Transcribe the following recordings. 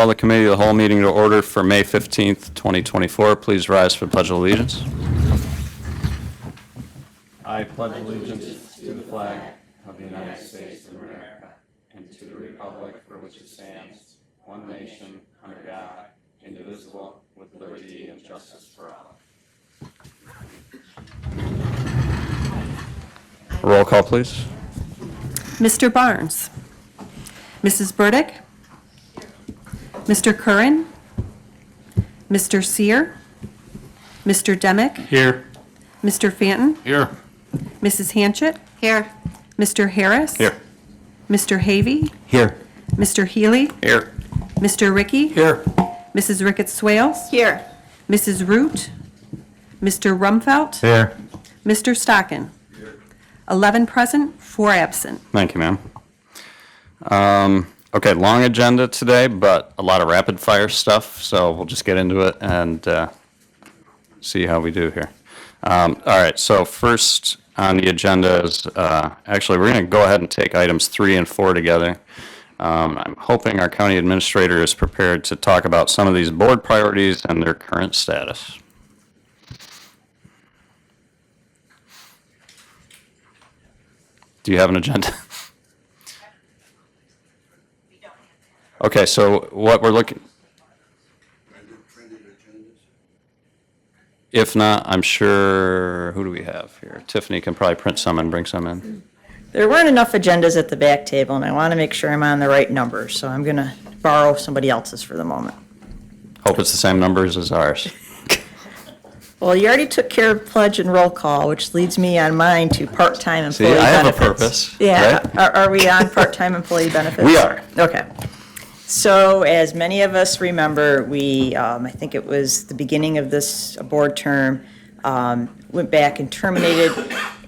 Call the committee of the whole meeting to order for May 15th, 2024. Please rise for the Pledge of Allegiance. I pledge allegiance to the flag of the United States of America and to the republic for which it stands, one nation, under God, indivisible, with liberty and justice for all. Roll call, please. Mr. Barnes. Mrs. Burdick. Mr. Curran. Mr. Sear. Mr. Demick. Here. Mr. Fanton. Here. Mrs. Hanchett. Here. Mr. Harris. Here. Mr. Havey. Here. Mr. Healy. Here. Mr. Ricky. Here. Mrs. Ricketts Swales. Here. Mrs. Root. Mr. Rumfelt. Here. Mr. Stockin. 11 present, 4 absent. Thank you, ma'am. Okay, long agenda today, but a lot of rapid fire stuff, so we'll just get into it and see how we do here. All right, so first on the agenda is, actually, we're going to go ahead and take items 3 and 4 together. I'm hoping our county administrator is prepared to talk about some of these board priorities and their current status. Do you have an agenda? Okay, so what we're looking, if not, I'm sure, who do we have here? Tiffany can probably print some and bring some in. There weren't enough agendas at the back table, and I want to make sure I'm on the right numbers, so I'm going to borrow somebody else's for the moment. Hope it's the same numbers as ours. Well, you already took care of pledge and roll call, which leads me on mine to part-time employee See, I have a benefits. purpose, Yeah, right? are we on part-time employee benefits? We are. Okay. So as many of us remember, we, I think it was the beginning of this board term, went back and terminated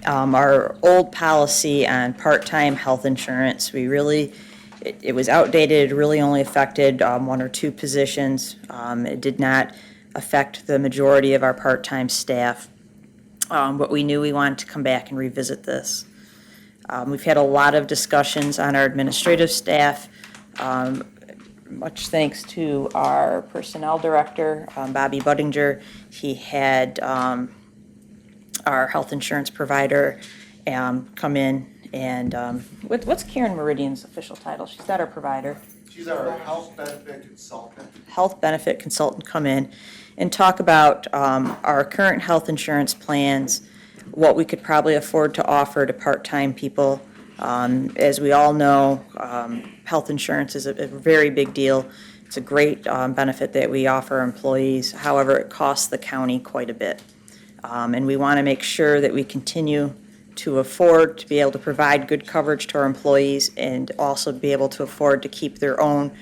our old policy on part-time health insurance. We really, it was outdated, it really only affected 1 or 2 positions. It did not affect the majority of our part-time staff. But we knew we wanted to come back and revisit this. We've had a lot of discussions on our administrative staff. Much thanks to our personnel director, Bobby Budinger. He had our health insurance provider come in and what's Karen Meridian's official title? She's not our provider. She's our health benefit consultant. Health benefit consultant come in and talk about our current health insurance plans, what we could probably afford to offer to part-time people. As we all know, health insurance is a very big deal. It's a great benefit that we offer employees. However, it costs the county quite a bit. And we want to make sure that we continue to afford to be able to provide good coverage to our employees and also be able to afford to keep their own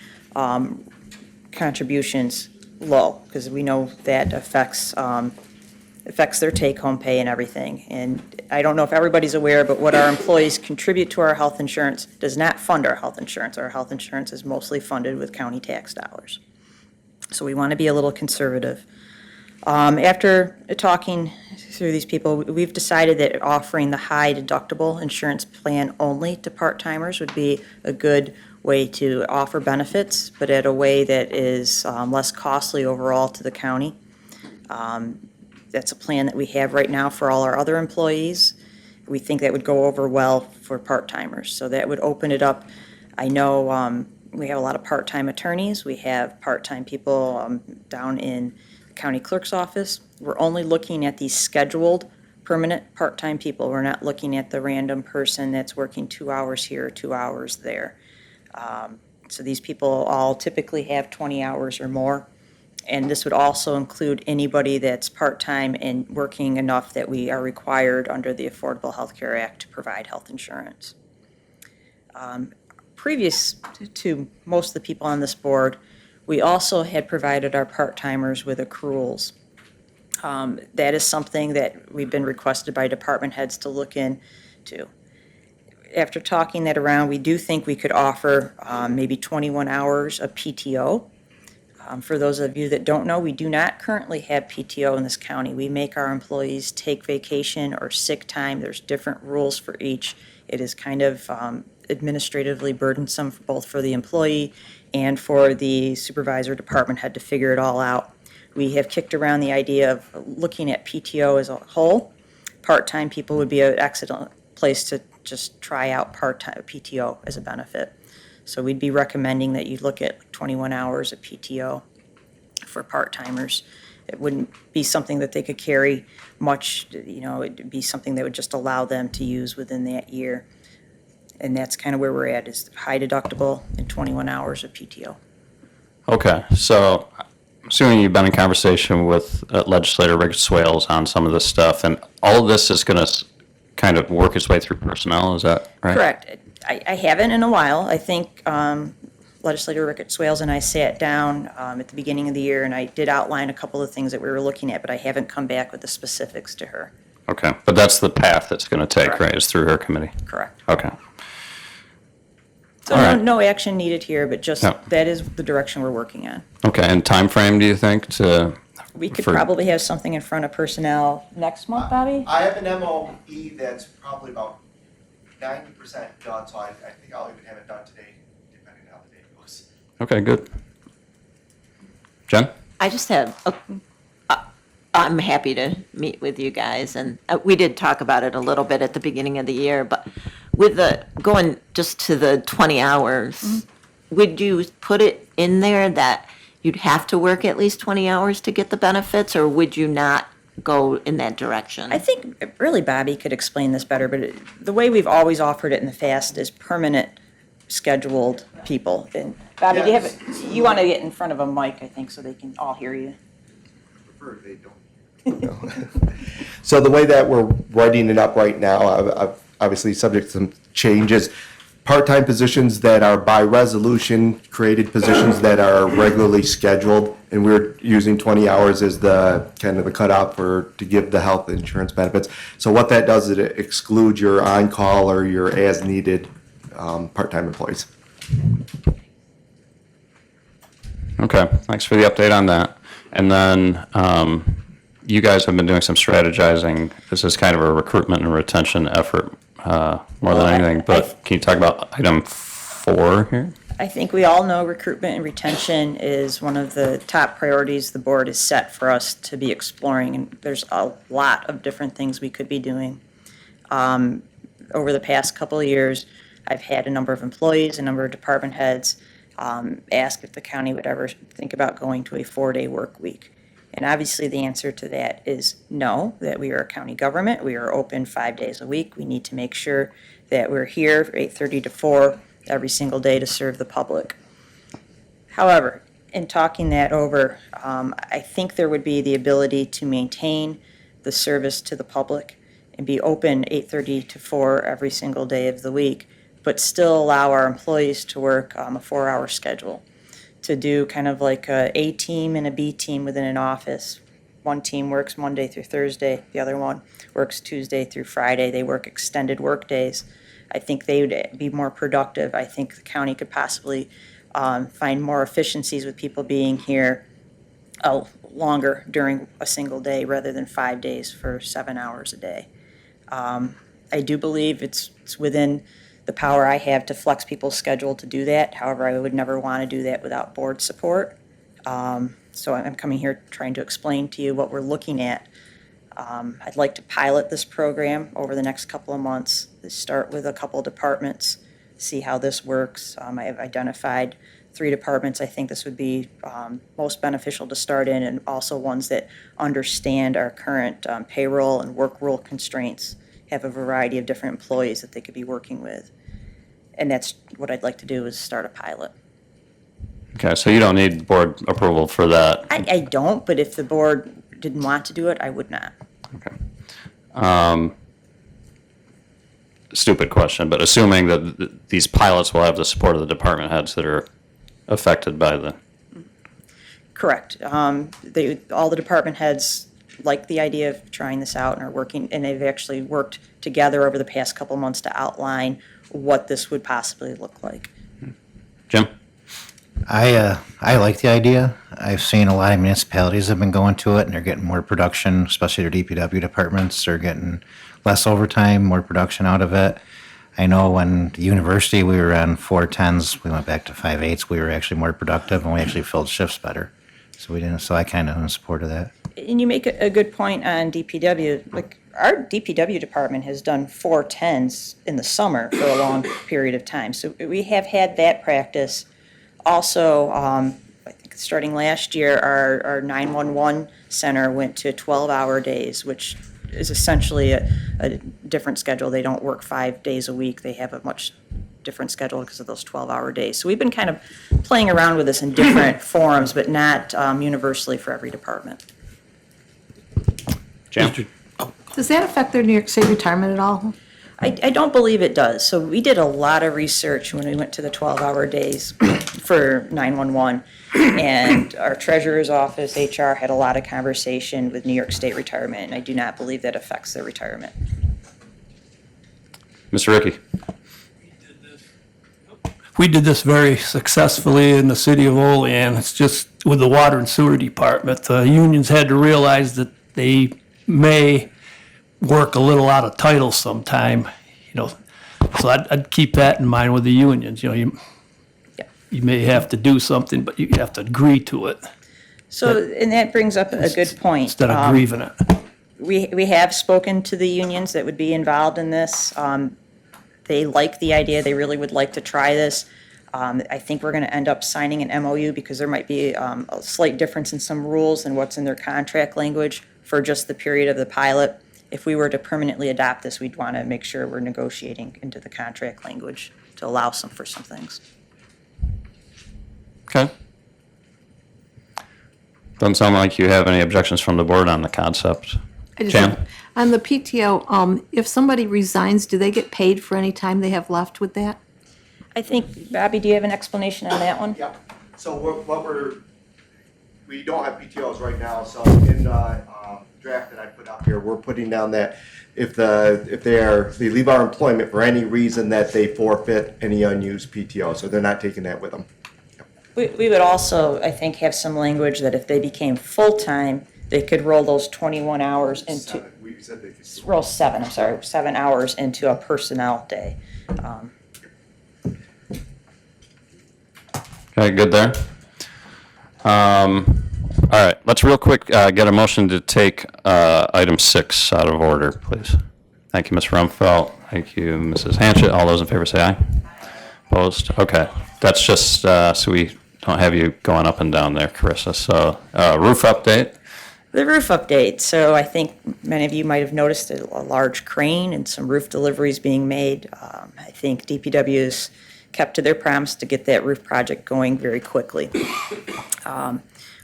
contributions low, because we know that affects their take-home pay and everything. And I don't know if everybody's aware, but what our employees contribute to our health insurance does not fund our health insurance. Our health insurance is mostly funded with county tax dollars. So we want to be a little conservative. After talking through these people, we've decided that offering the high deductible insurance plan only to part-timers would be a good way to offer benefits, but at a way that is less costly overall to the county. That's a plan that we have right now for all our other employees. We think that would go over well for part-timers. So that would open it up. I know we have a lot of part-time attorneys. We have part-time people down in the county clerk's office. We're only looking at these scheduled permanent part-time people. We're not looking at the random person that's working 2 hours here, 2 hours there. So these people all typically have 20 hours or more. And this would also include anybody that's part-time and working enough that we are required under the Affordable Health Care Act to provide health insurance. Previous to most of the people on this board, we also had provided our part-timers with accruals. That is something that we've been requested by department heads to look into. After talking that around, we do think we could offer maybe 21 hours of PTO. For those of you that don't know, we do not currently have PTO in this county. We make our employees take vacation or sick time. There's different rules for each. It is kind of administratively burdensome both for the employee and for the supervisor department head to figure it all out. We have kicked around the idea of looking at PTO as a whole. Part-time people would be an excellent place to just try out part-time PTO as a benefit. So we'd be recommending that you look at 21 hours of PTO for part-timers. It wouldn't be something that they could carry much, it'd be something that would just allow them to use within that year. And that's kind of where we're at, is high deductible and 21 hours of PTO. Okay, so I'm assuming you've been in conversation with legislator Rick Swales on some of this stuff, and all of this is going to kind of work its way through personnel, is that right? Correct. I haven't in a while. I think Legislator Rickett Swales and I sat down at the beginning of the year, and I did outline a couple of things that we were looking at, but I haven't come back with the specifics to her. Okay, but that's the path that's going to take, Correct. right, is through her committee? Correct. Okay, So All right. no action needed here, but just No. that is the direction we're working on. okay, and time frame? Do you think, to? We could for- probably have something in front of personnel next month, Bobby? I have an MOE that's probably about 90% done, so I think I'll even have it done today, depending on how the day goes. Okay, good. Jen? I just have, I'm happy to meet with you guys, and we did talk about it a little bit at the beginning of the year, but with the, going just to the 20 hours, would you put it in there that you'd have to work at least 20 hours to get the benefits, or would you not go in that direction? I think really Bobby could explain this better, but the way we've always offered it in the past is permanent scheduled people. And Bobby, do you have, you want to get in front of a mic, I think, so they can all hear you. Prefer they don't. So the way that we're writing it up right now, obviously subject to some changes, part-time positions that are by resolution, created positions that are regularly scheduled, and we're using 20 hours as the kind of the cutoff to give the health insurance benefits. So what that does is it excludes your on-call or your as-needed part-time employees. Okay, thanks for the update on that. And then you guys have been doing some strategizing. This is kind of a recruitment and retention effort more than anything, but can you talk about item 4 here? I think we all know recruitment and retention is one of the top priorities the board has set for us to be exploring, and there's a lot of different things we could be doing. Over the past couple of years, I've had a number of employees, a number of department heads ask if the county would ever think about going to a 4-day work week. And obviously, the answer to that is no, that we are a county government. We are open 5 days a week. We need to make sure that we're here from 8:30 to 4 every single day to serve the public. However, in talking that over, I think there would be the ability to maintain the service to the public and be open 8:30 to 4 every single day of the week, but still allow our employees to work a 4-hour schedule, to do kind of like a A team and a B team within an office. One team works Monday through Thursday, the other one works Tuesday through Friday. They work extended work days. I think they would be more productive. I think the county could possibly find more efficiencies with people being here longer during a single day rather than 5 days for 7 hours a day. I do believe it's within the power I have to flex people's schedule to do that. However, I would never want to do that without board support. So I'm coming here trying to explain to you what we're looking at. I'd like to pilot this program over the next couple of months, start with a couple of departments, see how this works. I have identified 3 departments I think this would be most beneficial to start in, and also ones that understand our current payroll and work rule constraints, have a variety of different employees that they could be working with. And that's what I'd like to do, is start a pilot. Okay, so you don't need board approval for that. I don't, but if the board didn't want to do it, I would not. Okay. Stupid question, but assuming that these pilots will have the support of the department heads that are affected by the, Correct. All the department heads like the idea of trying this out and are working, and they've actually worked together over the past couple months to outline what this would possibly look like. Jim? I like the idea. I've seen a lot of municipalities have been going to it, and they're getting more production, especially their DPW departments. They're getting less overtime, more production out of it. I know when the university, we were on 410s, we went back to 5/8s, we were actually more productive, and we actually filled shifts better. So we didn't, so I kind of am in support of that. And you make a good point on DPW. Like, our DPW department has done 410s in the summer for a long period of time. So we have had that practice. Also, I think starting last year, our 911 center went to 12-hour days, which is essentially a different schedule. They don't work 5 days a week. They have a much different schedule because of those 12-hour days. So we've been kind of playing around with this in different forums, but not universally for every department. Jim? Does that affect their New York State retirement at all? I don't believe it does. So we did a lot of research when we went to the 12-hour days for 911. And our treasurer's office, HR, had a lot of conversation with New York State retirement, and I do not believe that affects their retirement. Mr. Ricky? We did this very successfully in the city of Olean. It's just with the water and sewer department, the unions had to realize that they may work a little out of title sometime, So I'd keep that in mind with the unions, you may have to do something, but you have to agree to it So, and that brings up a good point. instead of grieving it. We have spoken to the unions that would be involved in this. They like the idea, they really would like to try this. I think we're going to end up signing an MOU because there might be a slight difference in some rules than what's in their contract language for just the period of the pilot. If we were to permanently adopt this, we'd want to make sure we're negotiating into the contract language to allow for some things. Okay. Doesn't sound like you have any objections from the board on the concept. I just Jan? have- On the PTO, if somebody resigns, do they get paid for any time they have left with that? I think, Bobby, do you have an explanation on that one? Yeah, so we don't have PTOs right now, so in the draft that I put up here, we're putting down that if they leave our employment for any reason that they forfeit any unused PTO, so they're not taking that with them. We would also, I think, have some language that if they became full-time, they could roll those 21 hours into, We said they could. roll 7 hours into a personnel day. Okay, good there. All right, let's real quick get a motion to take item 6 out of order, please. Thank you, Ms. Rumfeld. Thank you, Mrs. Hanchett. All those in favor say aye. Opposed? Okay, that's just so we don't have you going up and down there, Carissa. So roof update. The roof update, so I think many of you might have noticed a large crane and some roof deliveries being made. I think DPW has kept to their promise to get that roof project going very quickly.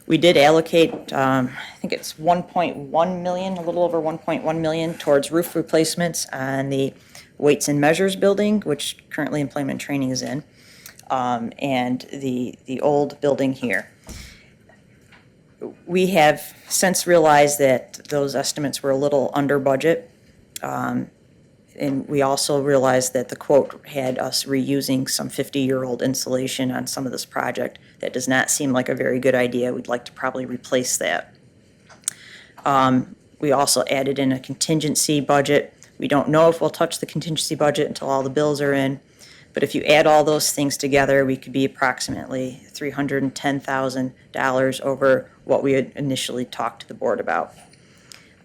We did allocate, I think it's 1.1 million, a little over 1.1 million towards roof replacements on the Weights and Measures building, which currently employment training is in, and the old building here. We have since realized that those estimates were a little under budget. And we also realized that the quote had us reusing some 50-year-old insulation on some of this project. That does not seem like a very good idea. We'd like to probably replace that. We also added in a contingency budget. We don't know if we'll touch the contingency budget until all the bills are in. But if you add all those things together, we could be approximately $310,000 over what we had initially talked to the board about.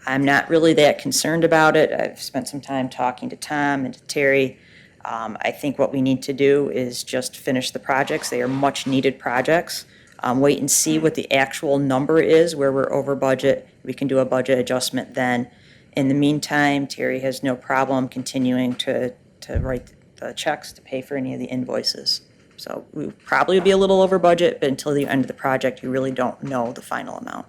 I'm not really that concerned about it. I've spent some time talking to Tom and to Terry. I think what we need to do is just finish the projects. They are much-needed projects. Wait and see what the actual number is, where we're over budget. We can do a budget adjustment then. In the meantime, Terry has no problem continuing to write the checks to pay for any of the invoices. So we probably would be a little over budget, but until the end of the project, you really don't know the final amount.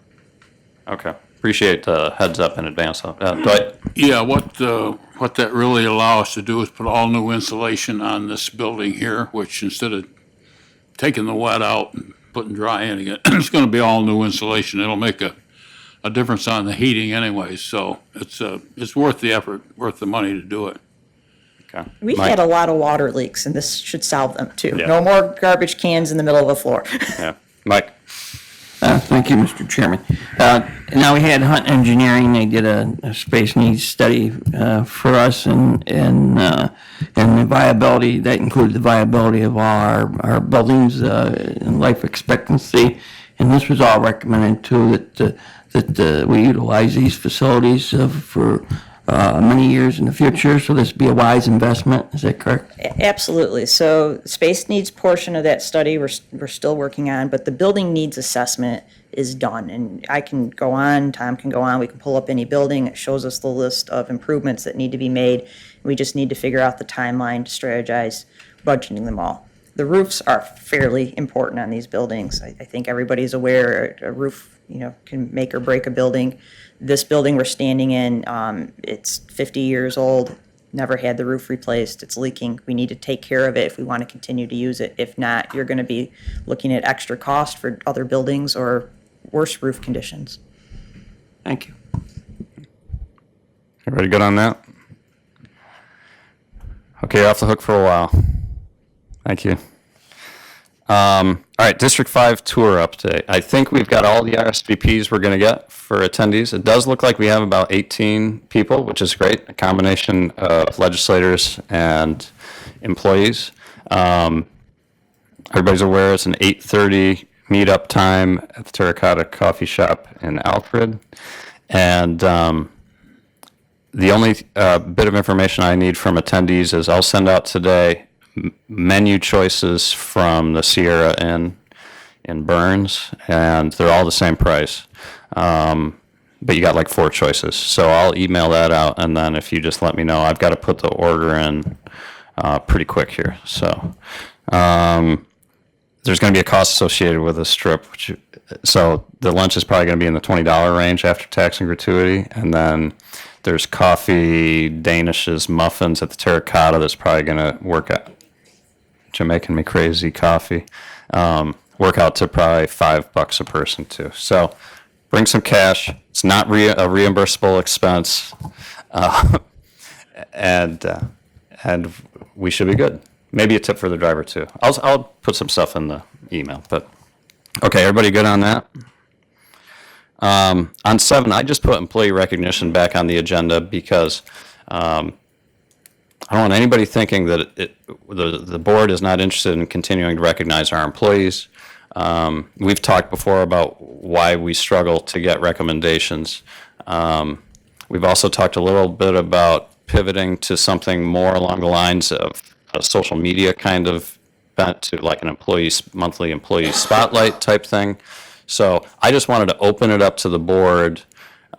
Okay, appreciate the heads up in advance. Dwight? Yeah, what that really allows us to do is put all new insulation on this building here, which instead of taking the wet out and putting dry in again, it's gonna be all new insulation. It'll make a difference on the heating anyway, so it's worth the effort, worth the money to do it. Okay. We've Mike? had a lot of water leaks, and this should solve them too. Yeah. No more garbage cans in the middle of the floor. Yeah, Mike? Thank you, Mr. Chairman. Now, we had Hunt Engineering, they did a space needs study for us and the viability, that included the viability of all our buildings and life expectancy. And this was all recommended too, that we utilize these facilities for many years in the future, so this would be a wise investment, is that correct? Absolutely. So the space needs portion of that study, we're still working on, but the building needs assessment is done. And I can go on, Tom can go on, we can pull up any building, it shows us the list of improvements that need to be made. We just need to figure out the timeline to strategize budgeting them all. The roofs are fairly important on these buildings. I think everybody's aware a roof, can make or break a building. This building we're standing in, it's 50 years old, never had the roof replaced, it's leaking. We need to take care of it if we want to continue to use it. If not, you're going to be looking at extra cost for other buildings or worse roof conditions. Thank you. Everybody good on that? Okay, you're off the hook for a while. Thank you. All right, District 5 tour update. I think we've got all the RSVPs we're going to get for attendees. It does look like we have about 18 people, which is great, a combination of legislators and employees. Everybody's aware it's an 8:30 meetup time at the Terracotta Coffee Shop in Alfred. And the only bit of information I need from attendees is I'll send out today menu choices from the Sierra Inn in Burns, and they're all the same price. But you got like 4 choices. So I'll email that out, and then if you just let me know, I've got to put the order in pretty quick here. So there's going to be a cost associated with a strip. So the lunch is probably going to be in the $20 range after tax and gratuity, and then there's coffee, Danishes, muffins at the Terracotta that's probably going to work out. You're making me crazy, coffee. Work out to probably $5 a person too. So bring some cash. It's not a reimbursable expense, and we should be good. Maybe a tip for the driver too. I'll put some stuff in the email. But okay, everybody good on that? On 7, I just put employee recognition back on the agenda because I don't want anybody thinking that the board is not interested in continuing to recognize our employees. We've talked before about why we struggle to get recommendations. We've also talked a little bit about pivoting to something more along the lines of a social media kind of bent to like an monthly employee spotlight type thing. So I just wanted to open it up to the board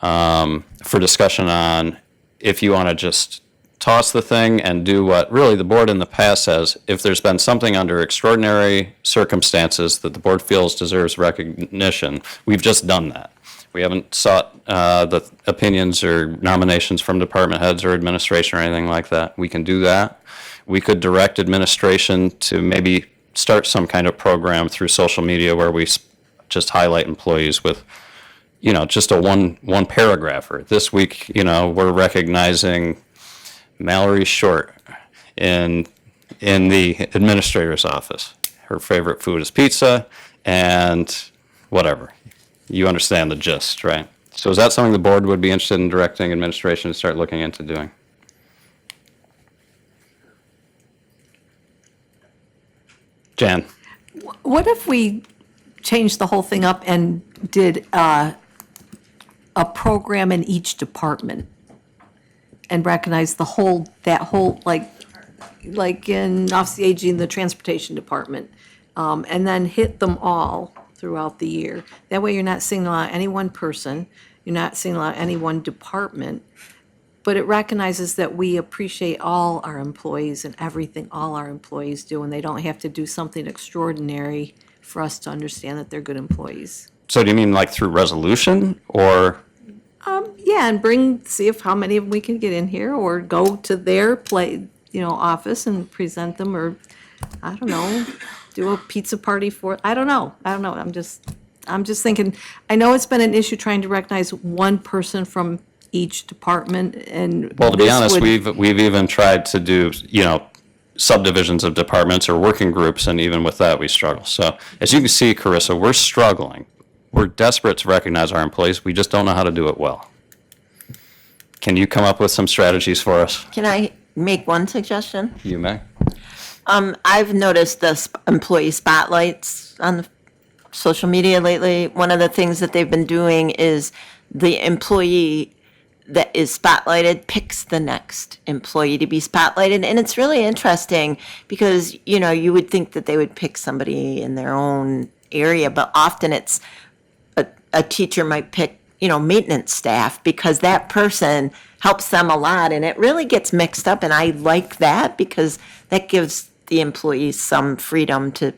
for discussion on if you want to just toss the thing and do what really the board in the past says. If there's been something under extraordinary circumstances that the board feels deserves recognition, we've just done that. We haven't sought the opinions or nominations from department heads or administration or anything like that. We can do that. We could direct administration to maybe start some kind of program through social media where we just highlight employees with, just a one paragrapher. This week, we're recognizing Mallory Short in the administrator's office. Her favorite food is pizza and whatever. You understand the gist, right? So is that something the board would be interested in directing administration to start looking into doing? Jan? What if we changed the whole thing up and did a program in each department and recognized that whole, like in Office of the Aging, the Transportation Department, and then hit them all throughout the year? That way you're not singling out any one person, you're not singling out any one department, but it recognizes that we appreciate all our employees and everything all our employees do, and they don't have to do something extraordinary for us to understand that they're good employees. So do you mean like through resolution or? Yeah, and see if how many of them we can get in here, or go to their office and present them, or, I don't know, do a pizza party I don't know. I'm just thinking, I know it's been an issue trying to recognize one person from each department, and. Well, to be this honest, would- we've even tried to do, subdivisions of departments or working groups, and even with that, we struggle. So as you can see, Carissa, we're struggling we're desperate to recognize our employees. We just don't know how to do it well. Can you come up with some strategies for us? Can I make one suggestion? You may. I've noticed the employee spotlights on the social media lately. One of the things that they've been doing is the employee that is spotlighted picks the next employee to be spotlighted. And it's really interesting because, you know, you would think that they would pick somebody in their own area, but often it's a teacher might pick, you know, maintenance staff because that person helps them a lot. And it really gets mixed up. And I like that because that gives the employees some freedom to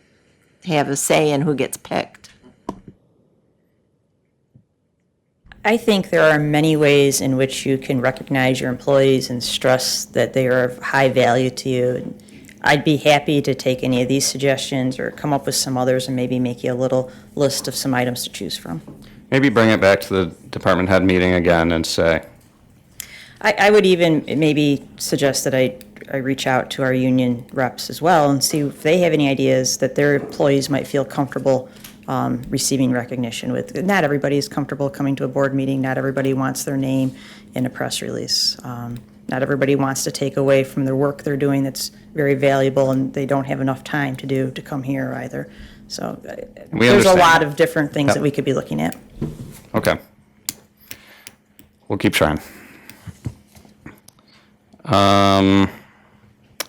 have a say in who gets picked. I think there are many ways in which you can recognize your employees and stress that they are of high value to you. I'd be happy to take any of these suggestions or come up with some others and maybe make you a little list of some items to choose from. Maybe bring it back to the department head meeting again and say, I would even maybe suggest that I reach out to our union reps as well and see if they have any ideas that their employees might feel comfortable receiving recognition with. Not everybody is comfortable coming to a board meeting. Not everybody wants their name in a press release. Not everybody wants to take away from the work they're doing that's very valuable and they don't have enough time to do to come here either. So We there's a understand lot that. of different things Yep. that we could be looking at. okay. We'll keep trying.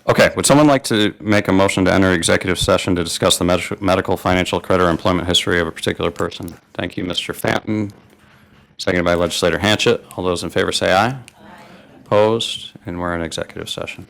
Okay, would someone like to make a motion to enter executive session to discuss the medical, financial, credit, or employment history of a particular person? Thank you, Mr. Fanton. Seconded by Legislator Hanchett. All those in favor say aye. Opposed? And we're in executive session.